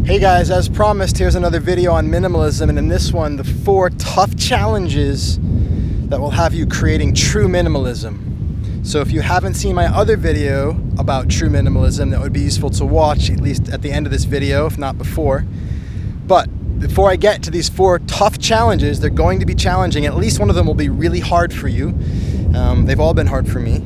Hey guys, as promised, here's another video on minimalism, and in this one, the 4 tough challenges that will have you creating true minimalism. So if you haven't seen my other video about true minimalism, that would be useful to watch, at least at the end of this video, if not before. But before I get to these 4 tough challenges, they're going to be challenging. At least one of them will be really hard for you. They've all been hard for me.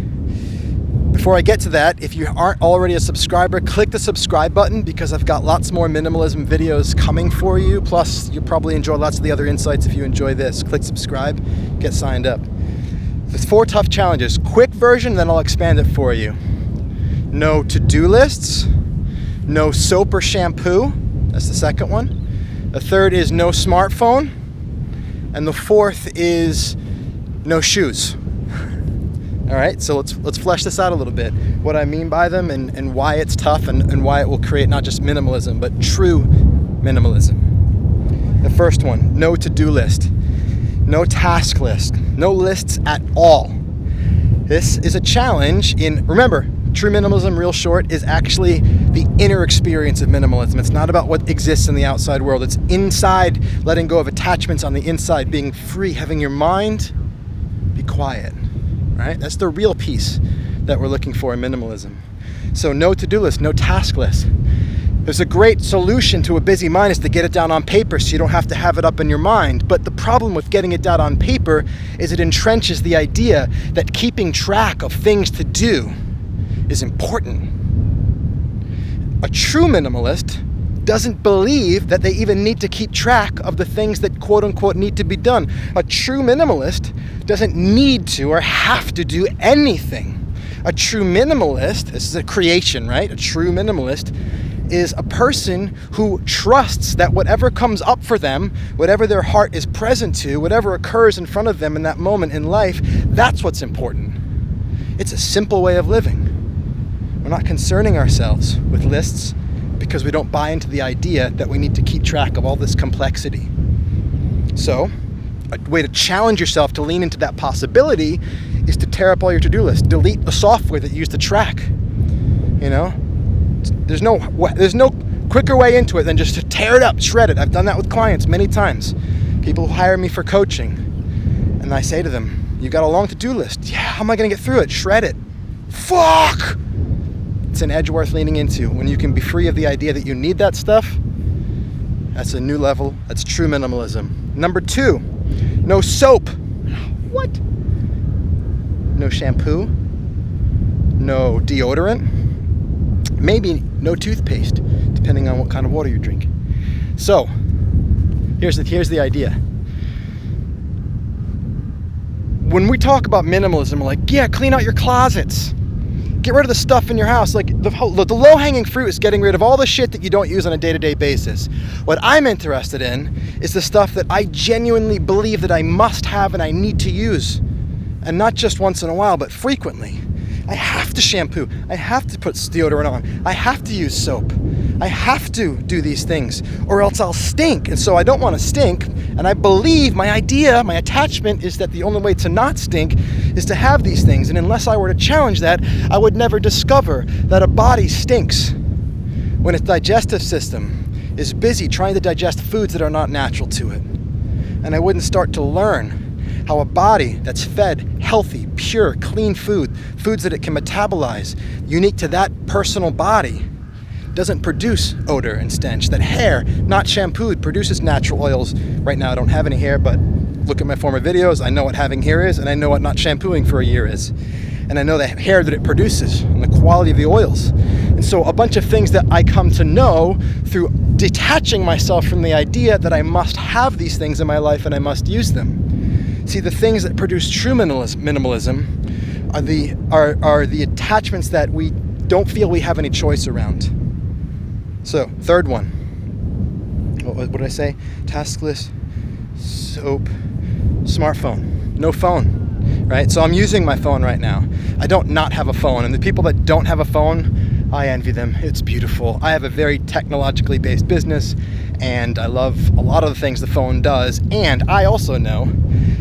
Before I get to that, if you aren't already a subscriber, click the subscribe button because I've got lots more minimalism videos coming for you. Plus, you'll probably enjoy lots of the other insights if you enjoy this. Click subscribe, get signed up. The 4 tough challenges. Quick version, then I'll expand it for you. No to-do lists. No soap or shampoo. That's the second one. The third is no smartphone. And the 4th is no shoes. All right, so let's flesh this out a little bit. What I mean by them and why it's tough and why it will create not just minimalism, but true minimalism. The first one, no to-do list. No task list. No lists at all. This is a challenge remember, true minimalism, real short, is actually the inner experience of minimalism. It's not about what exists in the outside world. It's inside, letting go of attachments on the inside, being free, having your mind be quiet. Right? That's the real piece that we're looking for in minimalism. So no to-do list, no task list. There's a great solution to a busy mind is to get it down on paper so you don't have to have it up in your mind. But the problem with getting it down on paper is it entrenches the idea that keeping track of things to do is important. A true minimalist doesn't believe that they even need to keep track of the things that quote unquote need to be done. A true minimalist doesn't need to or have to do anything. A true minimalist, this is a creation, right? A true minimalist is a person who trusts that whatever comes up for them, whatever their heart is present to, whatever occurs in front of them in that moment in life, that's what's important. It's a simple way of living. We're not concerning ourselves with lists because we don't buy into the idea that we need to keep track of all this complexity. So, a way to challenge yourself to lean into that possibility is to tear up all your to-do list. Delete the software that you use to track. You know, there's no quicker way into it than just to tear it up, shred it. I've done that with clients many times. People who hire me for coaching, and I say to them, "You got a long to-do list. Yeah, how am I going to get through it? Shred it." Fuck! It's an edge worth leaning into. When you can be free of the idea that you need that stuff, that's a new level. That's true minimalism. Number 2, no soap. What? No shampoo. No deodorant. Maybe no toothpaste, depending on what kind of water you drink. So, here's the idea. When we talk about minimalism, we're like, yeah, clean out your closets. Get rid of the stuff in your house. Like the low-hanging fruit is getting rid of all the shit that you don't use on a day-to-day basis. What I'm interested in is the stuff that I genuinely believe that I must have and I need to use. And not just once in a while, but frequently. I have to shampoo. I have to put deodorant on. I have to use soap. I have to do these things or else I'll stink. And so I don't want to stink. And I believe my idea, my attachment is that the only way to not stink is to have these things. And unless I were to challenge that, I would never discover that a body stinks when its digestive system is busy trying to digest foods that are not natural to it. And I wouldn't start to learn how a body that's fed healthy, pure, clean foods that it can metabolize, unique to that personal body, doesn't produce odor and stench. That hair, not shampooed, produces natural oils. Right now I don't have any hair, but look at my former videos. I know what having hair is, and I know what not shampooing for a year is. And I know the hair that it produces and the quality of the oils. And so a bunch of things that I come to know through detaching myself from the idea that I must have these things in my life and I must use them. See, the things that produce true minimalism are the attachments that we don't feel we have any choice around. So, third one. What did I say? Task list, soap, smartphone. No phone, right? So I'm using my phone right now. I don't not have a phone. And the people that don't have a phone, I envy them. It's beautiful. I have a very technologically based business, and I love a lot of the things the phone does. And I also know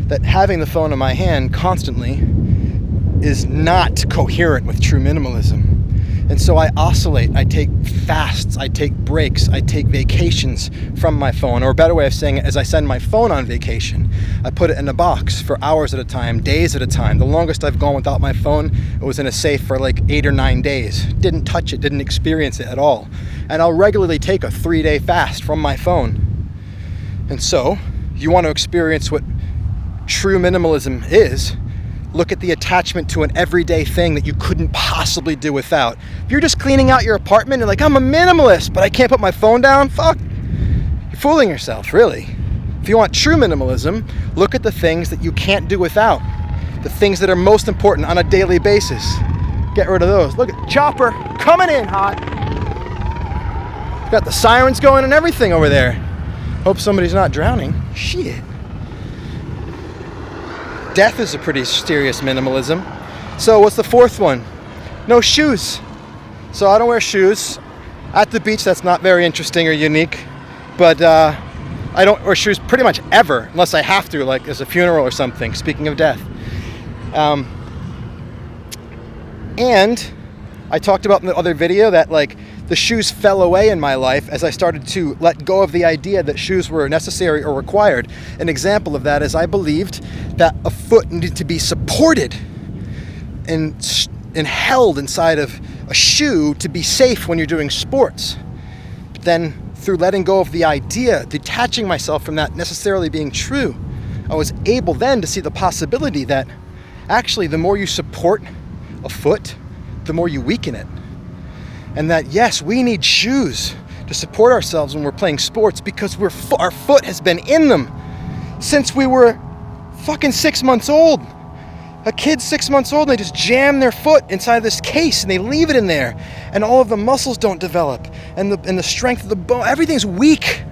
that having the phone in my hand constantly is not coherent with true minimalism. And so I oscillate, I take fasts, I take breaks, I take vacations from my phone, or a better way of saying it is I send my phone on vacation. I put it in a box for hours at a time, days at a time. The longest I've gone without my phone, it was in a safe for like 8 or 9 days. Didn't touch it, didn't experience it at all. And I'll regularly take a 3-day fast from my phone. And so, you want to experience what true minimalism is, look at the attachment to an everyday thing that you couldn't possibly do without. If you're just cleaning out your apartment, you're like, I'm a minimalist, but I can't put my phone down, fuck. You're fooling yourself, really. If you want true minimalism, look at the things that you can't do without. The things that are most important on a daily basis. Get rid of those. Look at Chopper coming in hot. Got the sirens going and everything over there. Hope somebody's not drowning. Shit. Death is a pretty serious minimalism. So what's the fourth one? No shoes. So I don't wear shoes. At the beach, that's not very interesting or unique. But I don't wear shoes pretty much ever, unless I have to, like as a funeral or something, speaking of death. And I talked about in the other video that like the shoes fell away in my life as I started to let go of the idea that shoes were necessary or required. An example of that is I believed that a foot needed to be supported and held inside of a shoe to be safe when you're doing sports. But then through letting go of the idea, detaching myself from that necessarily being true, I was able then to see the possibility that actually the more you support a foot, the more you weaken it. And that yes, we need shoes to support ourselves when we're playing sports because our foot has been in them since we were fucking 6 months old. A kid's 6 months old and they just jam their foot inside this case and they leave it in there and all of the muscles don't develop and the strength of the bone, everything's weak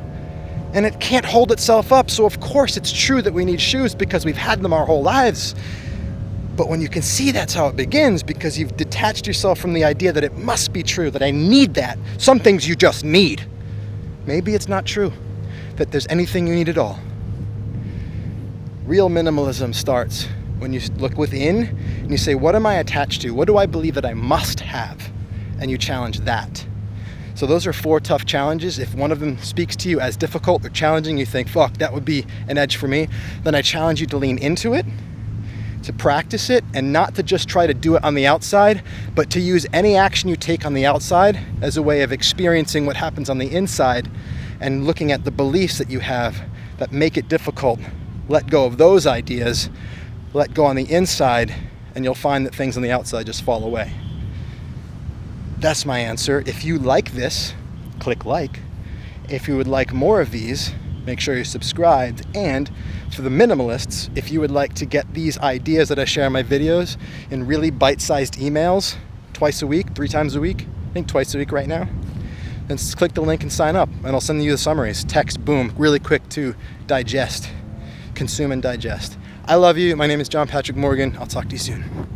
and it can't hold itself up. So of course it's true that we need shoes because we've had them our whole lives. But when you can see that's how it begins because you've detached yourself from the idea that it must be true, that I need that. Some things you just need. Maybe it's not true that there's anything you need at all. Real minimalism starts when you look within and you say, what am I attached to? What do I believe that I must have? And you challenge that. So those are 4 tough challenges. If one of them speaks to you as difficult or challenging, you think, fuck, that would be an edge for me, then I challenge you to lean into it, to practice it, and not to just try to do it on the outside, but to use any action you take on the outside as a way of experiencing what happens on the inside and looking at the beliefs that you have that make it difficult. Let go of those ideas, let go on the inside, and you'll find that things on the outside just fall away. That's my answer. If you like this, click like. If you would like more of these, make sure you're subscribed. And for the minimalists, if you would like to get these ideas that I share in my videos in really bite-sized emails twice a week, 3 times a week, I think twice a week right now, then click the link and sign up and I'll send you the summaries. Text, boom, really quick to digest, consume and digest. I love you. My name is John Patrick Morgan. I'll talk to you soon.